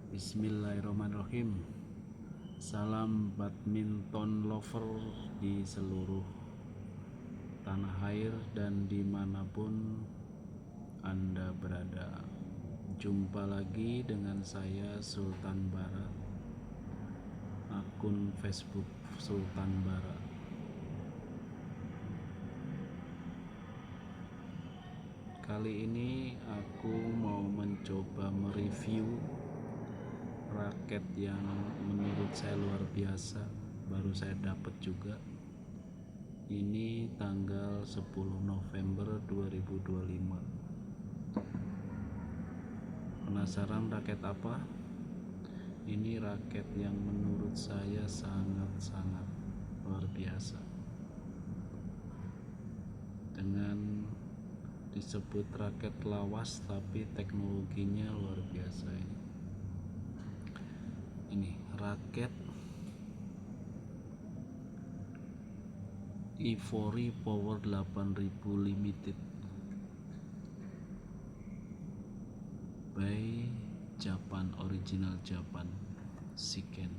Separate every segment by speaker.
Speaker 1: Bismillahirrahmanirrahim. Salam badminton lover di seluruh tanah air dan dimanapun Anda berada. Jumpa lagi dengan saya Sultan Bara, akun Facebook Sultan Bara. Kali ini aku mau mencoba mereview raket yang menurut saya luar biasa, baru saya dapat juga. Ini tanggal 10 November 2025. Penasaran raket apa? Ini raket yang menurut saya sangat-sangat luar biasa. Dengan disebut raket lawas, tapi teknologinya luar biasa ini. Ini raket Ivory Power 8000 Limited by Japan, original Japan, Shiken.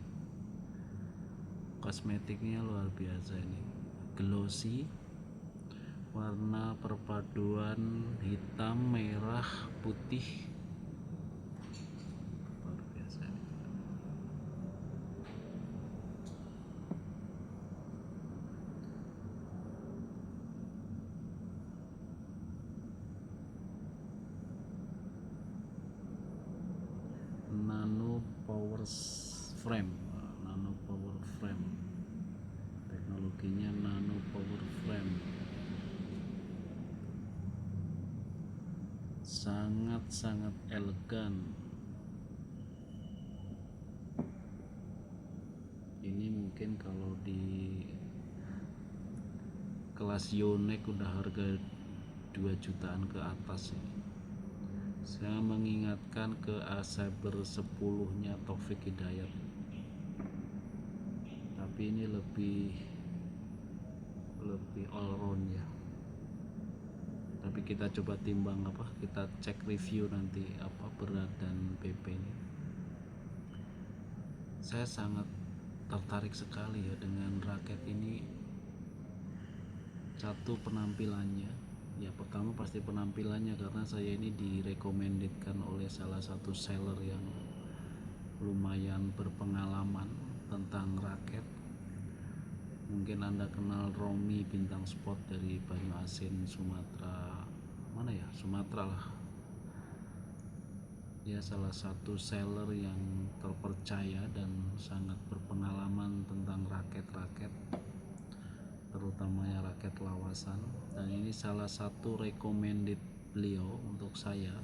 Speaker 1: Kosmetiknya luar biasa ini, glossy, warna perpaduan hitam, merah, putih, luar biasa ini. Nano power frame, teknologinya nano power frame, sangat-sangat elegan. Ini mungkin kalau di kelas Yonex udah harga 2 jutaan ke atas ini. Saya mengingatkan ke Saber 10-nya Taufik Hidayat, tapi ini lebih all round ya. Tapi kita coba timbang kita cek review nanti berat dan PP nya. Saya sangat tertarik sekali ya dengan raket ini. Satu, penampilannya ya, pertama pasti penampilannya, karena saya ini direkomendasikan oleh salah satu seller yang lumayan berpengalaman tentang raket. Mungkin Anda kenal Romi Bintang Sport dari Banyuasin, Sumatera, Sumatera lah. Dia salah satu seller yang terpercaya dan sangat berpengalaman tentang raket-raket, terutamanya raket lawasan. Dan ini salah satu recommended beliau untuk saya,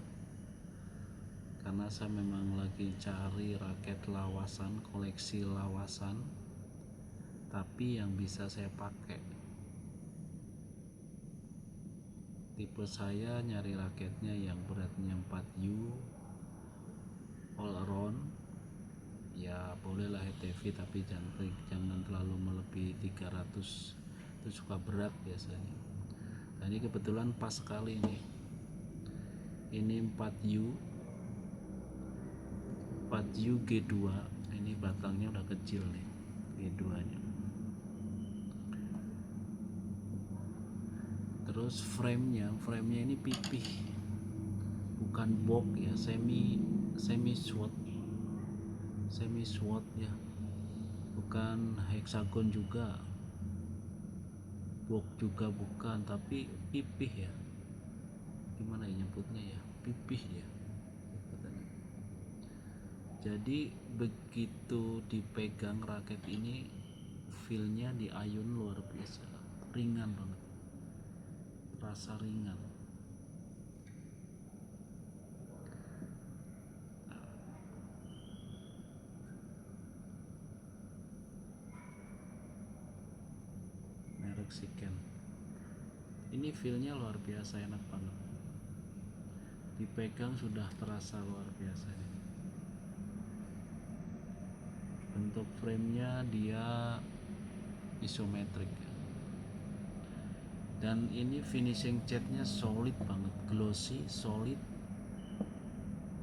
Speaker 1: karena saya memang lagi cari raket lawasan, koleksi lawasan, tapi yang bisa saya pakai. Tipe saya nyari raketnya yang beratnya 4U, all around ya, bolehlah HTV tapi jangan terlalu melebihi 300, itu suka berat biasanya. Nah, ini kebetulan pas sekali ini 4U G2. Ini batangnya udah kecil nih, G2 nya. Terus frame-nya ini pipih, bukan box ya, semi SWOT ya, bukan hexagon juga, box juga bukan, tapi pipih ya, gimana ya nyebutnya ya, pipih ya. Jadi begitu dipegang raket ini, feel-nya di ayun luar biasa, ringan banget, rasa ringan. Merek Shiken. Ini feel-nya luar biasa, enak banget, dipegang sudah terasa luar biasa. Bentuk frame-nya dia isometrik, dan ini finishing catnya solid banget, glossy, solid,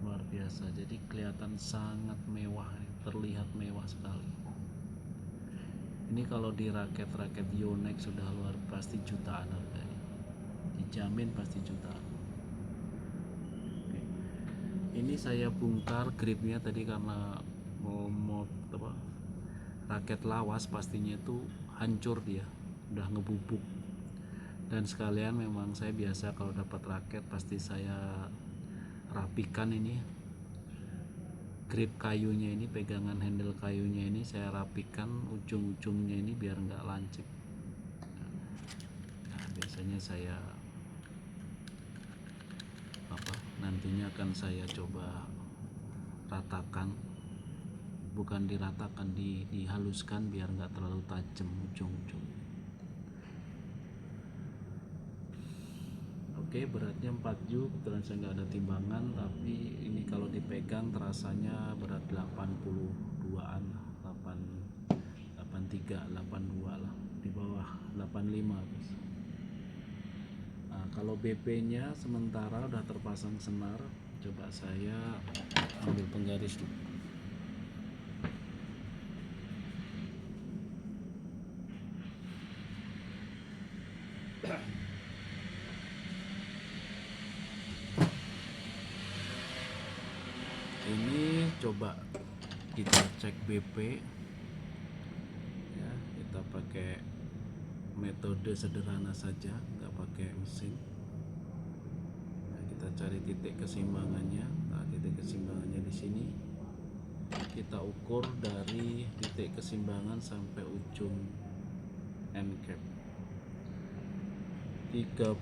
Speaker 1: luar biasa. biasa, jadi kelihatan sangat mewah, terlihat mewah sekali. Ini kalau di raket Yonex sudah luar, pasti jutaan harganya, dijamin pasti jutaan. Oke. Ini saya bongkar gripnya tadi karena mau apa, raket lawas pastinya itu hancur, dia udah ngebubuk. Dan sekalian memang saya biasa kalau dapat raket pasti saya rapikan ini grip kayunya, ini pegangan handle kayunya ini saya rapikan ujung-ujungnya ini biar nggak lancip. Nah, biasanya saya nantinya akan saya coba ratakan, bukan diratakan, dihaluskan biar nggak terlalu tajam ujung-ujung. Oke, beratnya 4U, kebetulan saya nggak ada timbangan, tapi ini kalau dipegang terasanya berat 82an, 83, 82 lah, di bawah 85. Nah, kalau BP nya sementara udah terpasang senar, coba saya ambil penggaris dulu. Ini coba kita cek BP ya, kita pakai metode sederhana saja, nggak pakai mesin. Nah, kita cari titik keseimbangannya. Nah, titik keseimbangannya di sini kita ukur dari titik keseimbangan sampai ujung end cap 31,5.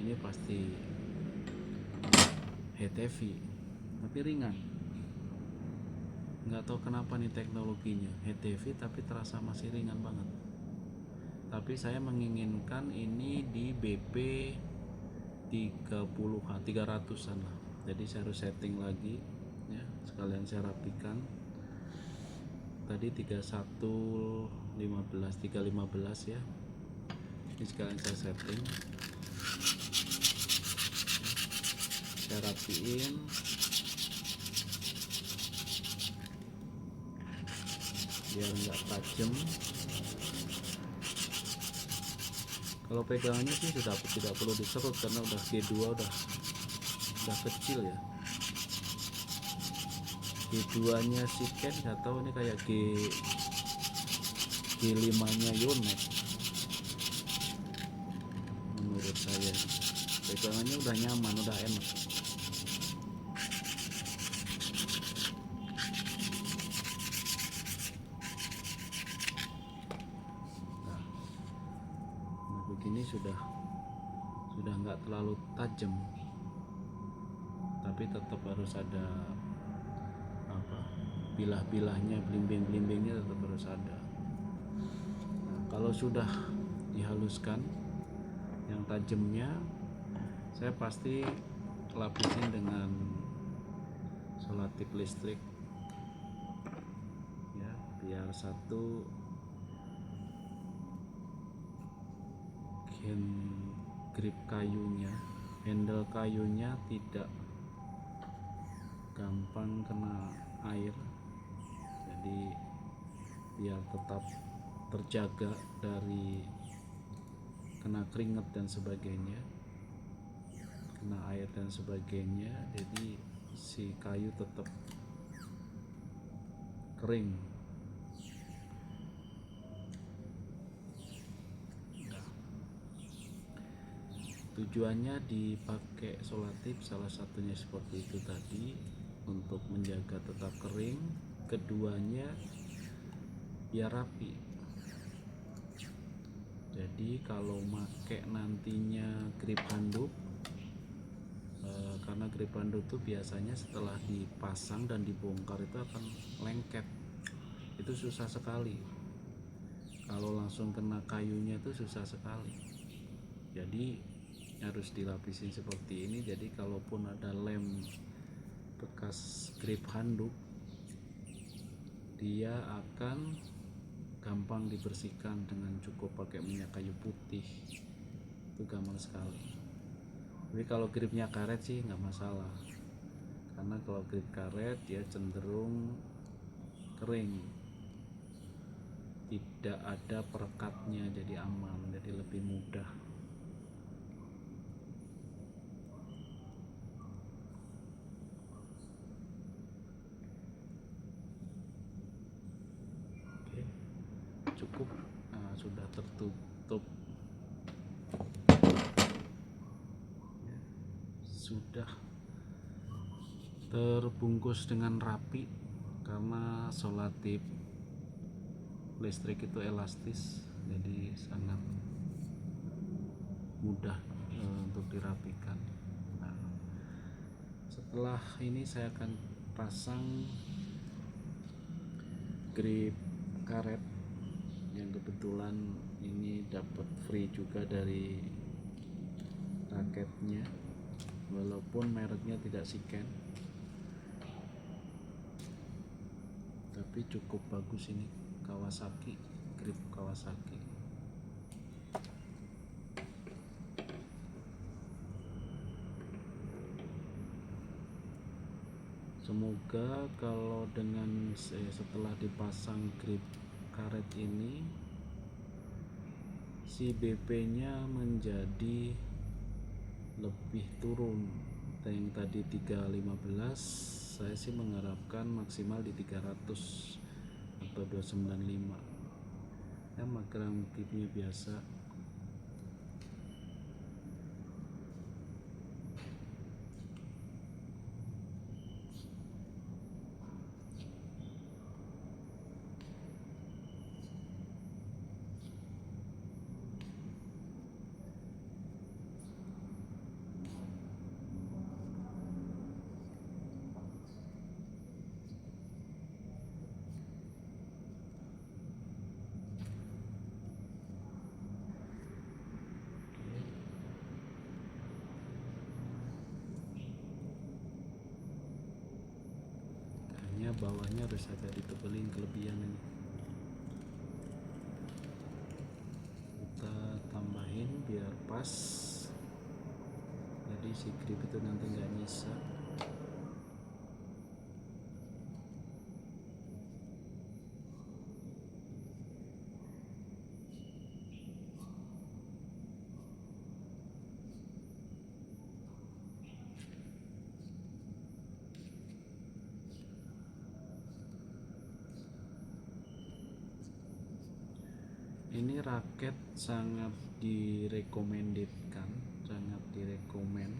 Speaker 1: Ini pasti head heavy tapi ringan, nggak tahu kenapa nih teknologinya, head heavy tapi terasa masih ringan banget. Tapi saya menginginkan ini di BP 300-an lah, jadi saya harus setting lagi ya, sekalian saya rapikan. Tadi 315 ya, ini sekalian saya setting, saya rapiin biar nggak tajam. Kalau pegangannya sih sudah tidak perlu diserut karena udah G2 udah kecil ya. G2 nya si Ken nggak tahu, ini kayak G5 nya Yonex menurut saya. Pegangannya udah nyaman, udah enak. Nah, begini sudah nggak terlalu tajam, tapi tetap harus ada bilah-bilahnya, belimbing-belimbingnya tetap harus ada. Nah, kalau sudah dihaluskan yang tajamnya, saya pasti lapisin dengan selotip listrik ya, biar satu grip kayunya, handle kayunya tidak gampang kena air, jadi biar tetap terjaga dari kena keringat dan sebagainya, kena air dan sebagainya, jadi si kayu tetap kering. Tujuannya dipakai solatip salah satunya seperti itu tadi, untuk menjaga tetap kering, keduanya biar rapi. Jadi kalau make nantinya grip handuk, karena grip handuk itu biasanya setelah dipasang dan dibongkar itu akan lengket, itu susah sekali. Kalau langsung kena kayunya itu susah sekali, jadi harus dilapisin seperti ini. Jadi kalaupun ada lem bekas grip handuk, dia akan gampang dibersihkan dengan cukup pakai minyak kayu putih, itu gampang sekali. Tapi kalau gripnya karet sih nggak masalah, karena kalau grip karet dia cenderung kering, tidak ada perekatnya, jadi aman, jadi lebih mudah. Oke, cukup. Nah, sudah tertutup ya, sudah terbungkus dengan rapi, karena solatip listrik itu elastis, jadi sangat mudah untuk dirapikan. Nah, setelah ini saya akan pasang grip karet yang kebetulan ini dapat free juga dari raketnya, walaupun mereknya tidak Shiken, tapi cukup bagus ini, Kawasaki, grip Kawasaki. Semoga kalau dengan setelah dipasang grip karet ini, si BP nya menjadi lebih turun. Yang tadi 315, saya sih mengharapkan maksimal di 300 atau 295 ya, magelang gripnya biasa. Hanya bawahnya harus agak ditebelin, kelebihan ini. Kita tambahin biar pas, jadi si grip itu nanti nggak nyisa. Ini raket sangat direkomendasikan, sangat direkomend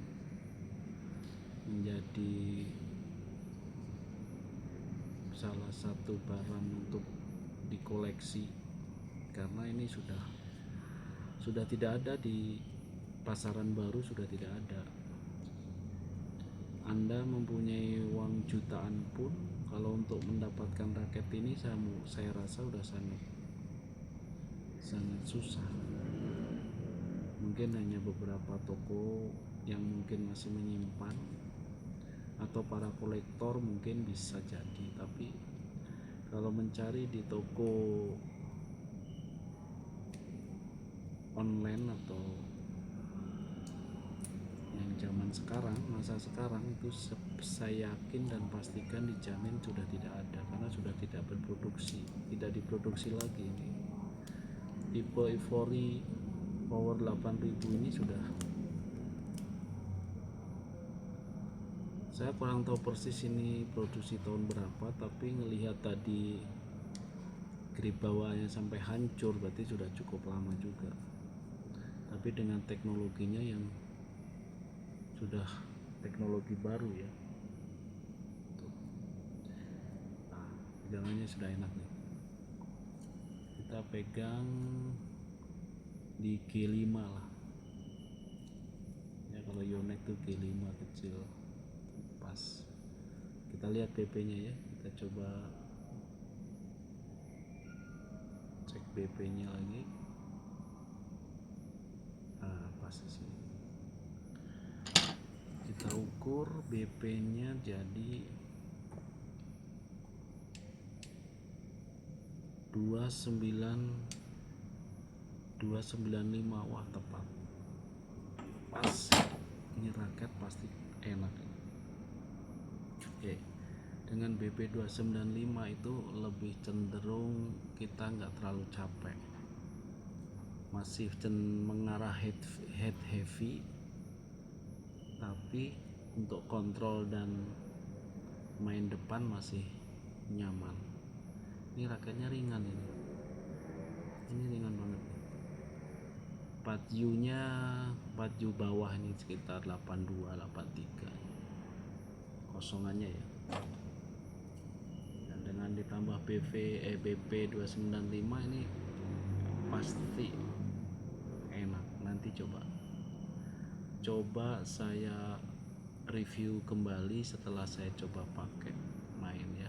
Speaker 1: menjadi salah satu barang untuk dikoleksi, karena ini sudah tidak ada di pasaran baru, sudah tidak ada. Anda mempunyai uang jutaan pun, kalau untuk mendapatkan raket ini saya rasa sudah sangat susah. Mungkin hanya beberapa toko yang mungkin masih menyimpan, atau para kolektor mungkin bisa jadi, tapi kalau mencari di toko online atau yang zaman sekarang, masa sekarang itu saya yakin dan pastikan dijamin sudah tidak ada, karena sudah tidak berproduksi, tidak diproduksi lagi. Ini tipe Ivory Power 8000 ini sudah, saya kurang tahu persis ini produksi tahun berapa, tapi ngelihat tadi grip bawahnya sampai hancur, berarti sudah cukup lama juga. Tapi dengan teknologinya yang sudah teknologi baru ya. Nah, pegangannya sudah enak nih. Kita pegang di G5 lah ya, kalau Yonex tuh G5 kecil, pas. Kita lihat BP nya ya, kita coba cek BP nya lagi. Nah, pas di sini kita ukur BP nya jadi 295. Wah, tepat pas. ini raket pasti enak. Oke, dengan BP295 itu lebih cenderung kita nggak terlalu capek, masih mengarah head heavy, tapi untuk kontrol dan main depan masih nyaman. Ini raketnya ringan, ini ringan banget. 4U nya 4U bawah ini sekitar 82 83 kosongannya ya. Dan dengan ditambah BP 295 ini pasti enak. Nanti coba saya review kembali setelah saya coba pakai main ya.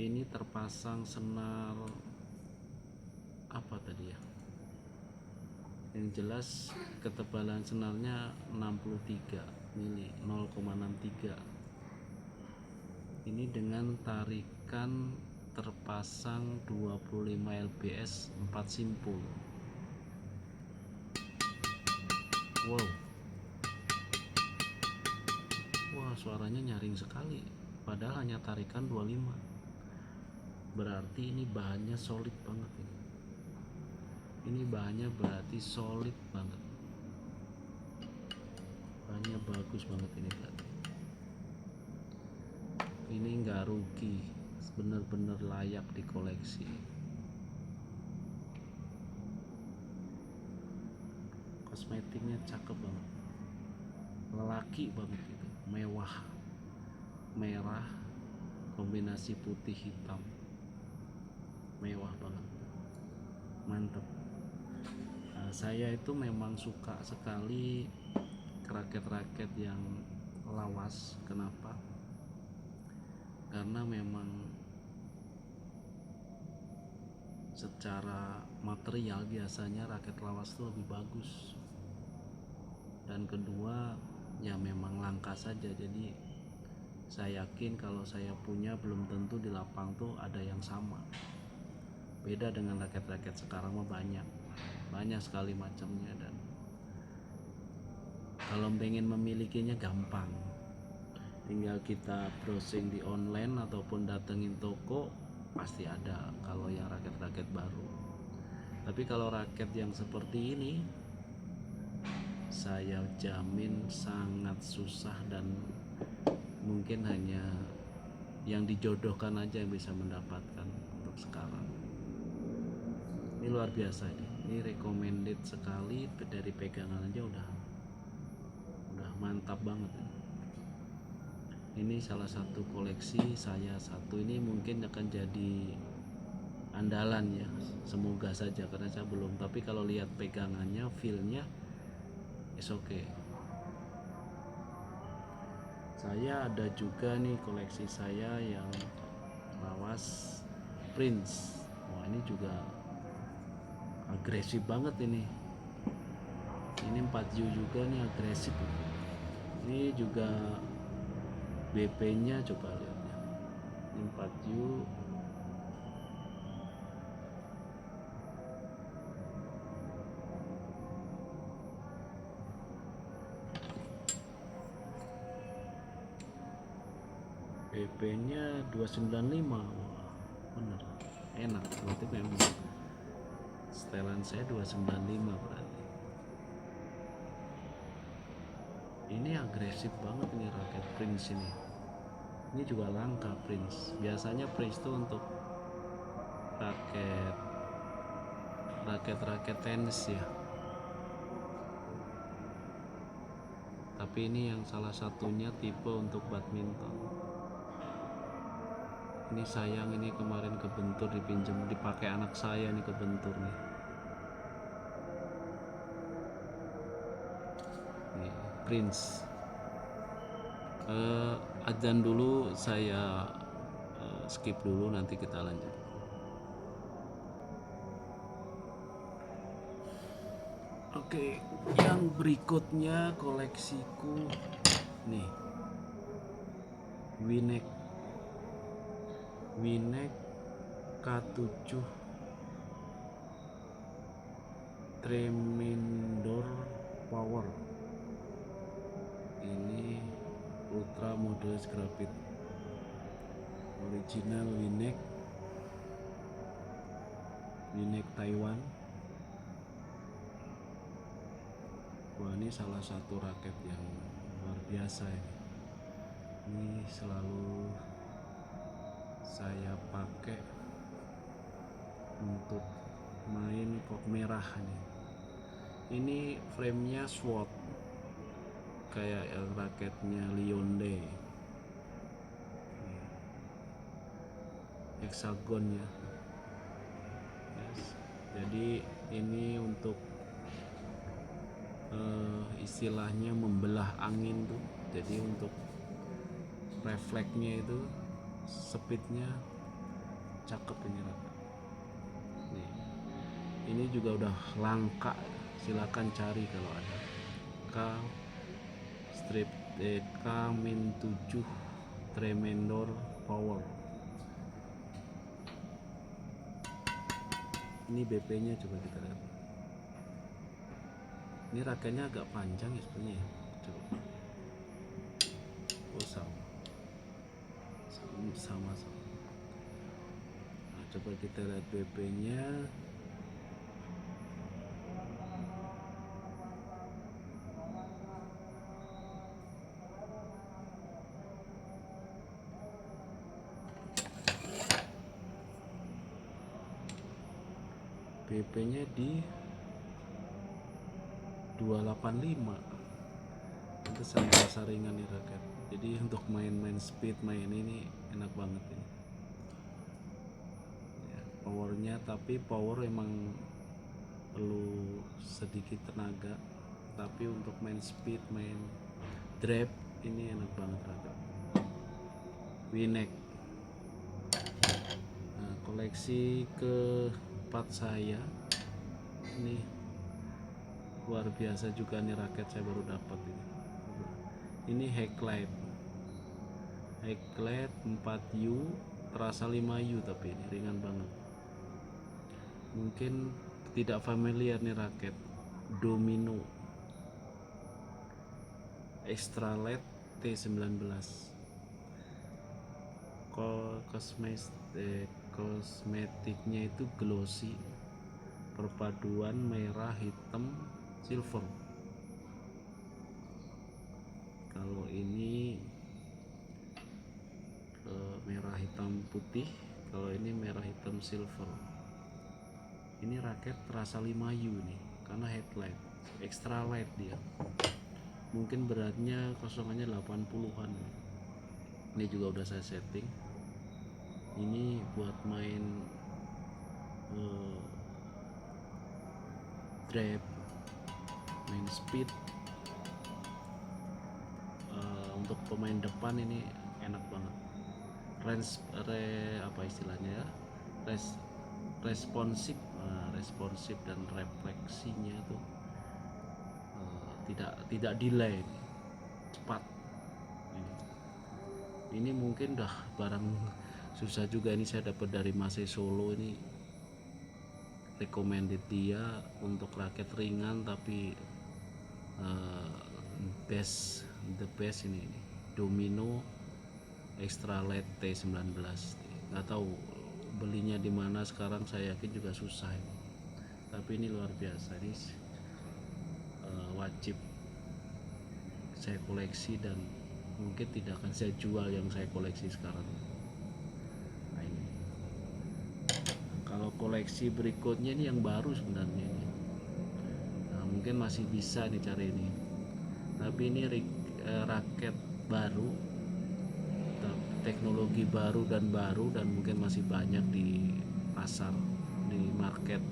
Speaker 1: Ini terpasang senar apa tadi ya, yang jelas ketebalan senarnya 63 mili, 0,63. Ini dengan tarikan terpasang 25 lbs 4 simpul. Wow, wah suaranya nyaring sekali, padahal hanya tarikan 25. Berarti ini bahannya solid banget ini. Ini bahannya berarti solid banget. Bahannya bagus banget ini berarti. Ini nggak rugi, bener-bener layak dikoleksi. Kosmetiknya cakep banget, lelaki banget gitu, mewah, merah kombinasi putih hitam, mewah banget, mantep. Saya itu memang suka sekali raket-raket yang lawas. Kenapa? Karena memang secara material biasanya raket lawas itu lebih bagus, dan kedua ya memang langka saja. Jadi saya yakin kalau saya punya belum tentu di lapang tuh ada yang sama. Beda dengan raket-raket sekarang mah banyak sekali macamnya, dan kalau pengen memilikinya gampang, tinggal kita browsing di online ataupun datengin toko, pasti ada kalau yang raket-raket baru. Tapi kalau raket yang seperti ini, saya jamin sangat susah, dan mungkin hanya yang dijodohkan aja yang bisa mendapatkan untuk sekarang. Ini luar biasa ini recommended sekali, dari pegangan aja udah mantap banget. Ini salah satu koleksi saya, satu ini mungkin akan jadi andalan ya, semoga saja, karena saya belum, tapi kalau lihat pegangannya, feelnya is okay. Saya ada juga nih koleksi saya yang lawas Prince. Wah, ini juga agresif banget ini 4U juga nih, agresif. Ini juga BP nya coba lihat ya, ini 4U. BP nya 295. Wah, bener enak, berarti memang setelan saya 295 berarti. Ini agresif banget ini raket Prince ini. Ini juga langka Prince. Biasanya Prince itu untuk raket tenis ya. Tapi ini yang salah satunya tipe untuk badminton. Ini sayang, ini kemarin kebentur, dipinjam, dipakai anak saya nih, kebentur nih. Nih, Prince. Adzan dulu, saya skip dulu, nanti kita lanjut. Oke, yang berikutnya koleksiku nih, Winek K7 Tremendor Power. Ultra Modulus Grafit original Winek Taiwan. Wah, ini salah satu raket yang luar biasa ini. Ini selalu saya pakai untuk main kok merah nih. Ini framenya SWOT kayak raketnya Lyonde, hexagon ya. Yes. Jadi ini untuk istilahnya membelah angin tuh. Jadi untuk refleksnya itu, speednya cakep ini raket. Nih, ini juga udah langka, silakan cari kalau ada. K-7 Tremendor Power. Ini BP nya coba kita lihat. Ini raketnya agak panjang ya sebenarnya ya. Coba. Oh, sama. Nah, coba kita lihat BP nya. BP nya di 285. Itu sangat rasa ringan nih raket. Jadi untuk main speed, main ini enak banget ini ya, powernya. Tapi power emang perlu sedikit tenaga, tapi untuk main speed, main drop ini enak banget raket. Winek. Nah, koleksi keempat saya ini luar biasa juga nih raket, saya baru dapat ini. Ini Hecklight 4U, terasa 5U tapi ini ringan banget. Mungkin tidak familiar nih raket Domino Extra Light T19. Kosmetiknya itu glossy, perpaduan merah, hitam, silver. Kalau ini merah, hitam, putih. Kalau ini merah, hitam, silver. Ini raket terasa 5U nih karena headlight extra light dia. Mungkin beratnya kosongannya 80-an. Ini juga udah saya setting. Ini buat main drop, main speed. Untuk pemain depan ini enak banget. Responsif dan refleksinya tuh tidak delay, cepat. Ini mungkin dah barang susah juga, ini saya dapat dari Masai Solo. Ini recommended dia untuk raket ringan tapi the best ini Domino Extra Light T19. Nggak tahu belinya di mana sekarang, saya yakin juga susah ini. Tapi ini luar biasa, ini wajib saya koleksi dan mungkin tidak akan saya jual yang saya koleksi sekarang. Nah, ini. Kalau koleksi berikutnya ini yang baru sebenarnya ini. Nah, mungkin masih bisa dicari ini. Tapi ini raket baru, teknologi baru dan mungkin masih banyak di pasar, di market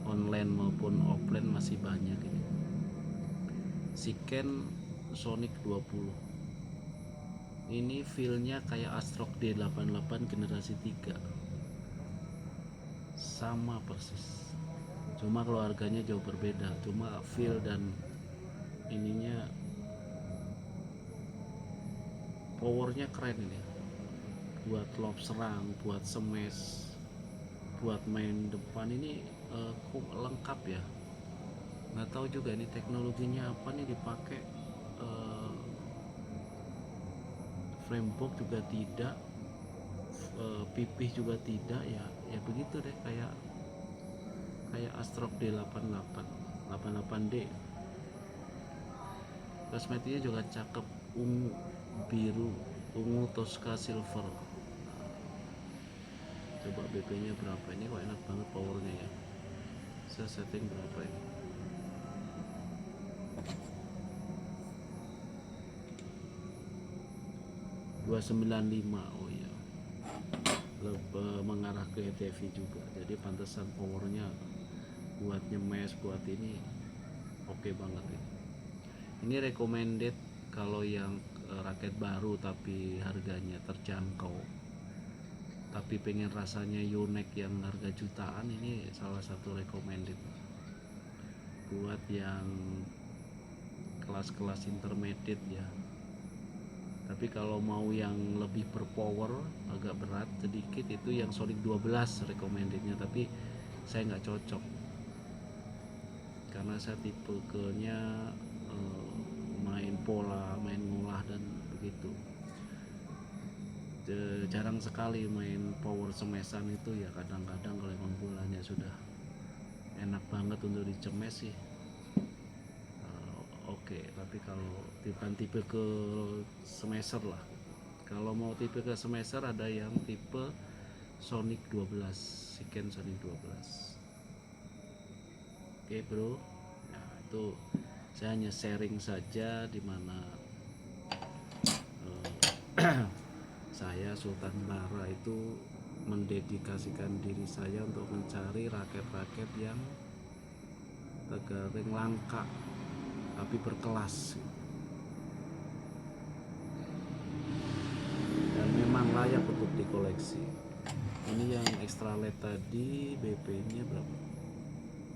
Speaker 1: online maupun offline masih banyak ini. Shiken Sonic 20. Ini feelnya kayak Astrok D88 generasi 3, sama persis, cuma kalau harganya jauh berbeda. Cuma feel dan ininya, powernya keren ini, buat lob serang, buat smash, buat main depan ini lengkap ya. Nggak tahu juga ini teknologinya apa nih dipakai. framebox juga tidak, pipih juga tidak, ya begitu deh, kayak Astrok D88 88D. Kosmetiknya juga cakep, ungu, biru, ungu Tosca silver. Coba BP nya berapa ini, kok enak banget powernya ya. Saya setting berapa ini, 295. Oh iya, lebih mengarah ke ETV juga, jadi pantesan powernya buat nyemes, buat ini oke banget ini. Ini recommended kalau yang raket baru tapi harganya terjangkau, tapi pengen rasanya unik yang harga jutaan, ini salah satu recommended buat yang kelas-kelas intermediate ya. Tapi kalau mau yang lebih berpower, agak berat sedikit, itu yang Sonic 12 recommendednya, tapi saya nggak cocok karena saya tipenya main pola, main ngolah dan begitu. Jarang sekali main power semesan itu ya, kadang-kadang kalau emang bolanya sudah enak banget untuk dicemes sih oke. Tapi kalau tipe ke smasher lah, kalau mau tipe ke smasher ada yang tipe Sonic 12, Siken Sonic 12. Oke bro, nah itu saya hanya sharing saja, dimana saya Sultan Bara itu mendedikasikan diri saya untuk mencari raket-raket yang tergolong langka tapi berkelas dan memang layak untuk dikoleksi. Ini yang extra LED tadi BP nya berapa,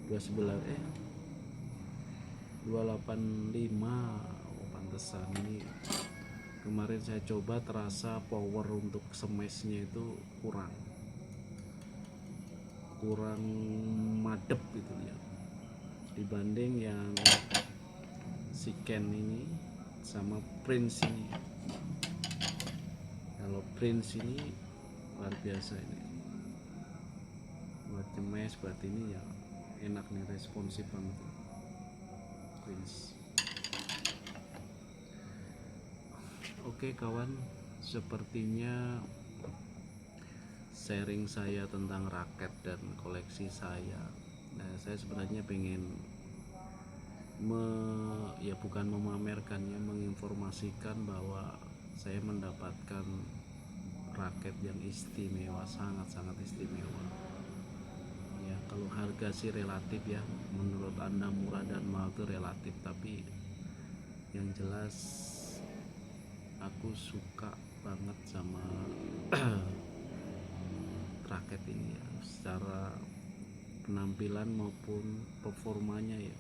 Speaker 1: 285. Oh pantesan ini kemarin saya coba, terasa power untuk smashnya itu kurang madep gitu ya, dibanding yang Siken ini sama Prince ini. Kalau Prince ini luar biasa ini, buat nyemes, buat ini ya enak nih, responsif banget Prince. Oke kawan, sepertinya sharing saya tentang raket dan koleksi saya. Nah, saya sebenarnya pengen ya bukan memamerkan ya, menginformasikan bahwa saya mendapatkan raket yang istimewa, sangat-sangat istimewa. Ya, kalau harga sih relatif ya, menurut Anda murah dan mahal itu relatif, tapi yang jelas aku suka banget sama raket ini ya, secara penampilan maupun performanya ya.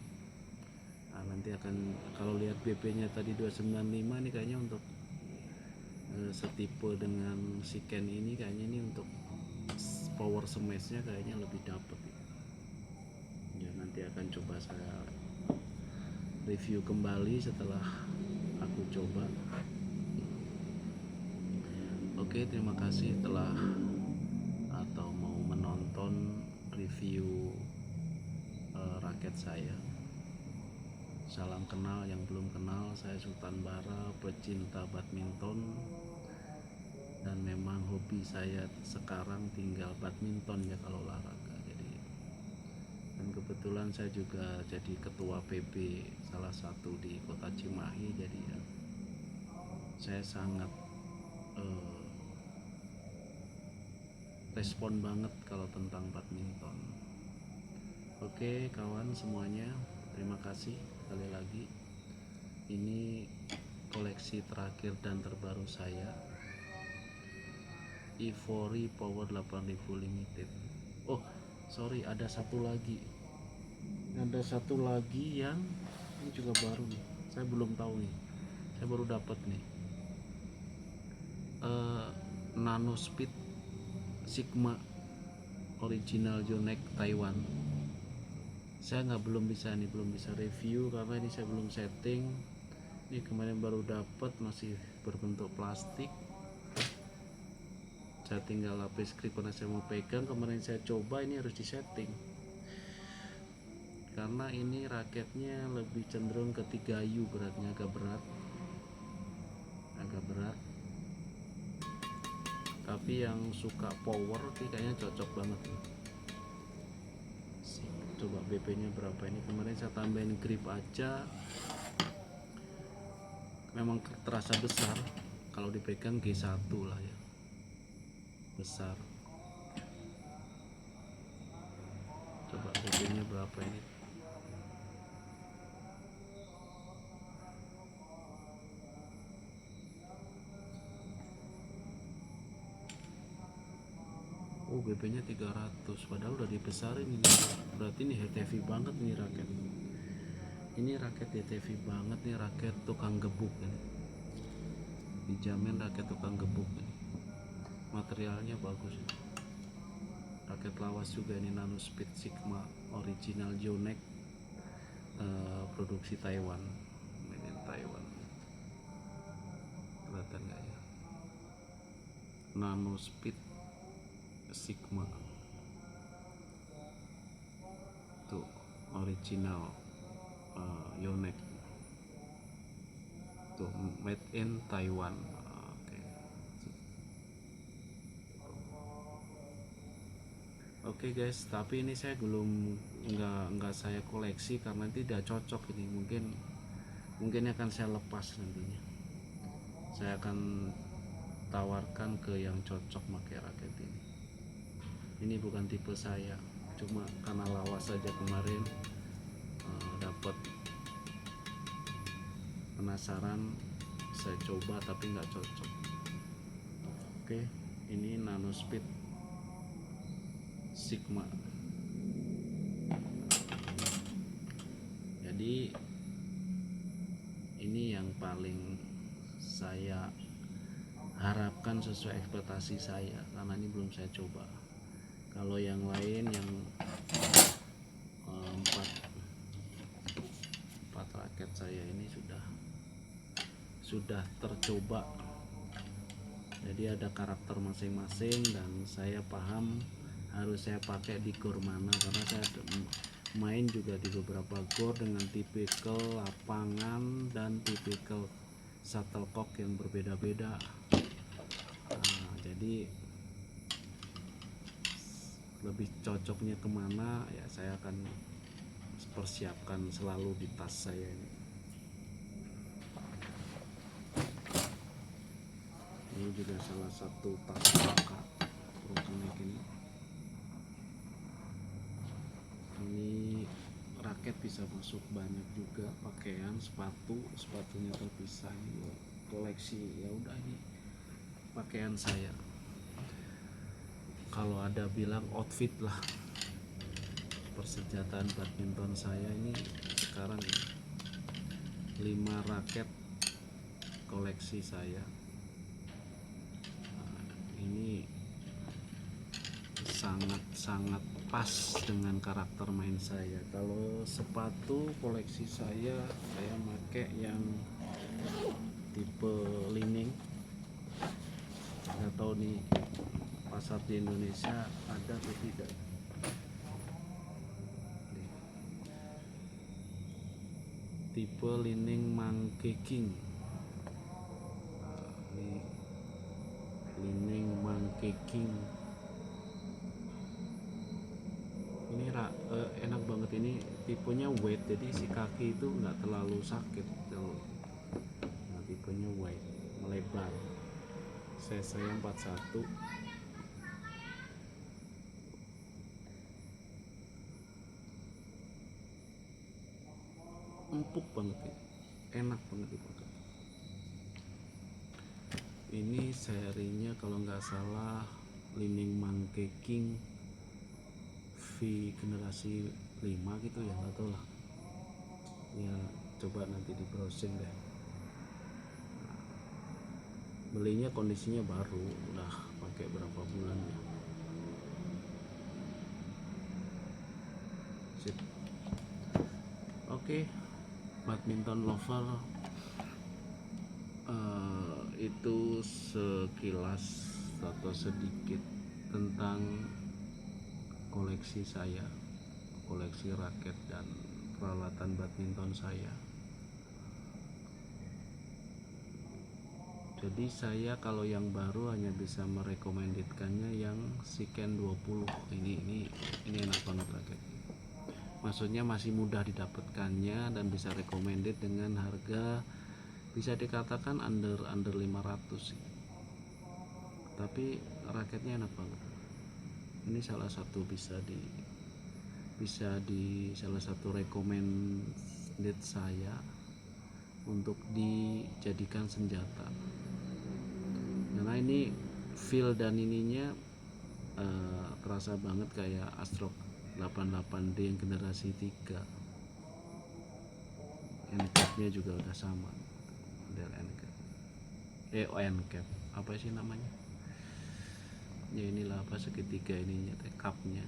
Speaker 1: Nah, nanti akan, kalau lihat BP nya tadi 295, ini kayaknya untuk setipe dengan Siken ini, kayaknya ini untuk power smashnya kayaknya lebih dapet ya. Nanti akan coba saya review kembali setelah aku coba. Oke, terima kasih telah atau mau menonton review raket saya. Salam kenal yang belum kenal, saya Sultan Bara, pecinta badminton, dan memang hobi saya sekarang tinggal badminton ya kalau olahraga. Jadi, dan kebetulan saya juga jadi ketua PB salah satu di kota Cimahi, jadi ya saya sangat respon banget kalau tentang badminton. Oke kawan semuanya, terima kasih sekali lagi. Ini koleksi terakhir dan terbaru saya, Ivory Power 8000 Limited. Oh sorry, ada satu lagi yang ini juga baru nih, saya belum tahu nih, saya baru dapat nih, Nano Speed Sigma original Yonex Taiwan. Saya belum bisa review karena ini saya belum setting, Ini kemarin baru dapat, masih berbentuk plastik. Saya tinggal lapis grip karena saya mau pegang. Kemarin saya coba, ini harus disetting karena ini raketnya lebih cenderung ke 3U, beratnya agak berat, tapi yang suka power ini kayaknya cocok banget. Coba BP nya berapa ini, kemarin saya tambahin grip aja memang terasa besar, kalau dipegang G1 lah ya, besar. Coba BP nya berapa ini. Oh, BP nya 300, padahal udah dibesarin ini. Berarti ini heavy banget nih raket. Ini raket heavy banget nih, raket tukang gebuk ini. Dijamin raket tukang gebuk ini. Materialnya bagus. Raket lawas juga ini, Nano Speed Sigma original Yonex, produksi Taiwan, made in Taiwan. Kelihatan nggak ya? Nano Speed Sigma tuh original Yonex tuh, made in Taiwan. Oke guys, tapi ini saya belum nggak saya koleksi karena tidak cocok ini. Mungkin akan saya lepas nantinya. Saya akan tawarkan ke yang cocok pakai raket ini. Ini bukan tipe saya, cuma karena lawas saja kemarin dapat penasaran, saya coba tapi nggak cocok. Oke, ini Nano Speed Sigma. Jadi ini yang paling saya harapkan sesuai ekspektasi saya, karena ini belum saya coba. Kalau yang lain yang empat raket saya ini sudah tercoba, jadi ada karakter masing-masing dan saya paham harus saya pakai di gor mana, karena saya main juga di beberapa gor dengan tipikal lapangan dan tipikal shuttlecock yang berbeda-beda. Jadi lebih cocoknya kemana ya, saya akan persiapkan selalu di tas saya ini. Ini juga salah satu tas lengkap Prosonik ini. Ini raket bisa masuk banyak juga, pakaian, sepatunya terpisah. Ini koleksi, ya udah ini pakaian saya. Kalau ada bilang outfit lah, persenjataan badminton saya ini sekarang 5 raket koleksi saya. Ini sangat pas dengan karakter main saya. Kalau sepatu koleksi saya pakai yang tipe lining. Nggak tahu nih pasar di Indonesia ada atau tidak. Tipe lining Monkey King. Ini lining Monkey King. Ini enak banget, ini tipenya weight, jadi si kaki itu nggak terlalu sakit. Nah, tipenya weight, melebar. Saya 41. Empuk banget ya, enak banget dipakai. Ini serinya kalau nggak salah lining Monkey King V generasi 5 gitu ya, nggak tahu lah ya, coba nanti di browsing deh. Belinya kondisinya baru, udah pakai berapa bulan ya. Sip. Oke, badminton lover, Itu sekilas atau sedikit tentang koleksi saya, koleksi raket dan peralatan badminton saya. Jadi saya kalau yang baru hanya bisa merekomendasikannya yang Shiken 20. Ini enak banget raket. Maksudnya masih mudah didapatkannya dan bisa recommended dengan harga bisa dikatakan under 500 sih. Tapi raketnya enak banget. Ini salah satu bisa di salah satu recommended saya untuk dijadikan senjata. Karena ini feel dan ininya terasa banget kayak Astro 88D yang generasi 3. Endcap-nya juga udah sama, model endcap. Endcap apa sih namanya? Ya inilah apa segitiga ininya, cupnya.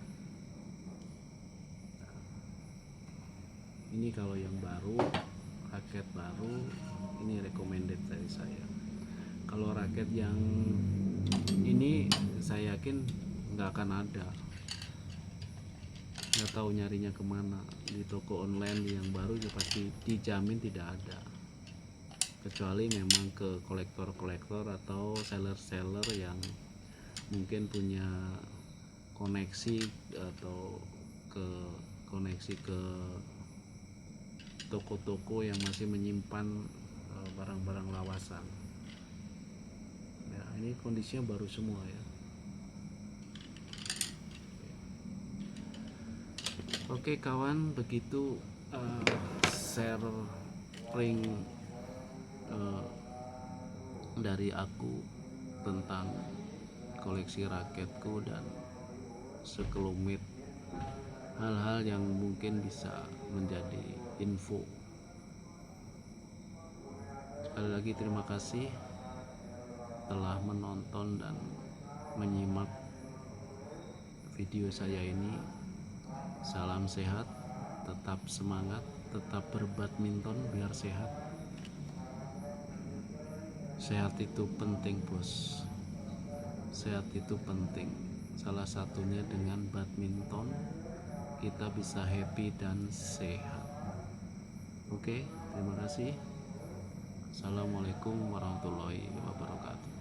Speaker 1: Ini kalau yang baru, raket baru, ini recommended dari saya. Kalau raket yang ini saya yakin nggak akan ada, nggak tahu nyarinya kemana. Di toko online yang baru ya pasti dijamin tidak ada, kecuali memang ke kolektor-kolektor atau seller-seller yang mungkin punya koneksi atau koneksi ke toko-toko yang masih menyimpan barang-barang lawasan. Ya, ini kondisinya baru semua ya. Oke kawan, begitu sharing dari aku tentang koleksi raketku dan sekelumit hal-hal yang mungkin bisa menjadi info. Sekali lagi terima kasih telah menonton dan menyimak video saya ini. Salam sehat, tetap semangat, tetap berbadminton biar sehat. Sehat itu penting bos, sehat itu penting. Salah satunya dengan badminton kita bisa happy dan sehat. Oke, terima kasih. Assalamualaikum warahmatullahi wabarakatuh.